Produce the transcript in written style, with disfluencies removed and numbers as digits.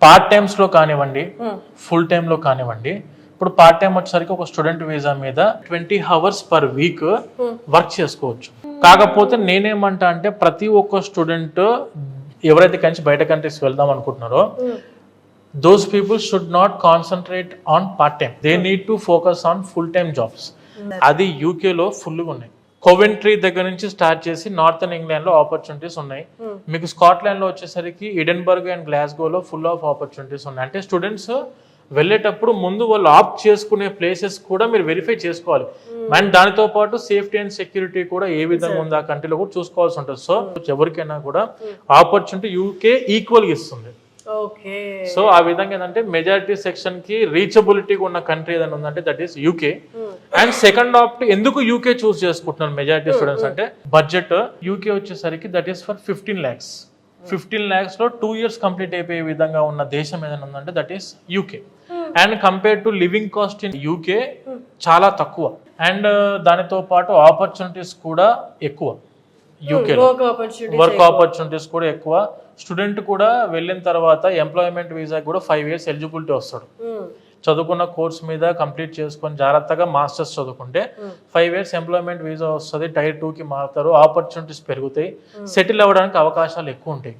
Part times లో కానివ్వండి, full time లో కానివ్వండి, ఇప్పుడు పార్ట్ టైం వచ్చేసరికి ఒక స్టూడెంట్ వీసా మీద 20 hours per week వర్క్ చేసుకోవచ్చు. కాకపోతే నేనేమంటా అంటే ప్రతి ఒక్క స్టూడెంట్ ఎవరైతే కంచి బయట కంట్రీస్ వెళ్దాం అనుకుంటున్నారో those people should not concentrate on part time. They need to focus on full time jobs. అది యూకే లో ఫుల్గా ఉన్నాయి. కోవెంట్రీ దగ్గర నుంచి స్టార్ట్ చేసి నార్థన్ ఇంగ్లాండ్ లో ఆపర్చునిటీస్ ఉన్నాయి. మీకు స్కాట్లాండ్ లో వచ్చేసరికి ఎడెన్బర్గ్ అండ్ గ్లాస్గోలో ఫుల్ ఆఫ్ ఆపర్చునిటీస్ ఉన్నాయి. అంటే స్టూడెంట్స్ వెళ్ళేటప్పుడు ముందు వాళ్ళు ఆప్ట్ చేసుకునే ప్లేసెస్ కూడా మీరు వెరిఫై చేసుకోవాలి. అండ్ దానితో పాటు సేఫ్టీ అండ్ సెక్యూరిటీ కూడా ఏ విధంగా ఉంది ఆ కంట్రీలో కూడా చూసుకోవాల్సి ఉంటుంది. సో ఎవరికైనా కూడా ఆపర్చునిటీ యూకే ఈక్వల్గా ఇస్తుంది. సో ఆ విధంగా ఏంటంటే మెజారిటీ సెక్షన్ కి రీచబిలిటీ ఉన్న కంట్రీ ఏదైనా ఉందంటే that is UK. And second opt ఎందుకు యూకే చూస్ చేసుకుంటున్నారు మెజారిటీ స్టూడెంట్స్ అంటే బడ్జెట్ యూకే వచ్చేసరికి that is for 15 lakhs. 15 lakhs లో 2 years కంప్లీట్ అయిపోయే విధంగా ఉన్న దేశం ఏదైనా ఉందంటే that is UK. And compare to living cost in UK చాలా తక్కువ. అండ్ దానితో పాటు ఆపర్చునిటీస్ కూడా ఎక్కువ యూకేలో. వర్క్ ఆపర్చునిటీస్ కూడా ఎక్కువ. స్టూడెంట్ కూడా వెళ్ళిన తర్వాత ఎంప్లాయ్మెంట్ వీసా కూడా 5 years ఎలిజిబిలిటీ వస్తాడు. చదువుకున్న కోర్స్ మీద కంప్లీట్ చేసుకొని జాగ్రత్తగా మాస్టర్స్ చదువుకుంటే 5 years ఎంప్లాయ్మెంట్ వీసా వస్తుంది. టైర్ 2కి మారుతారు. ఆపర్చునిటీస్ పెరుగుతాయి. సెటిల్ అవ్వడానికి అవకాశాలు ఎక్కువ ఉంటాయి.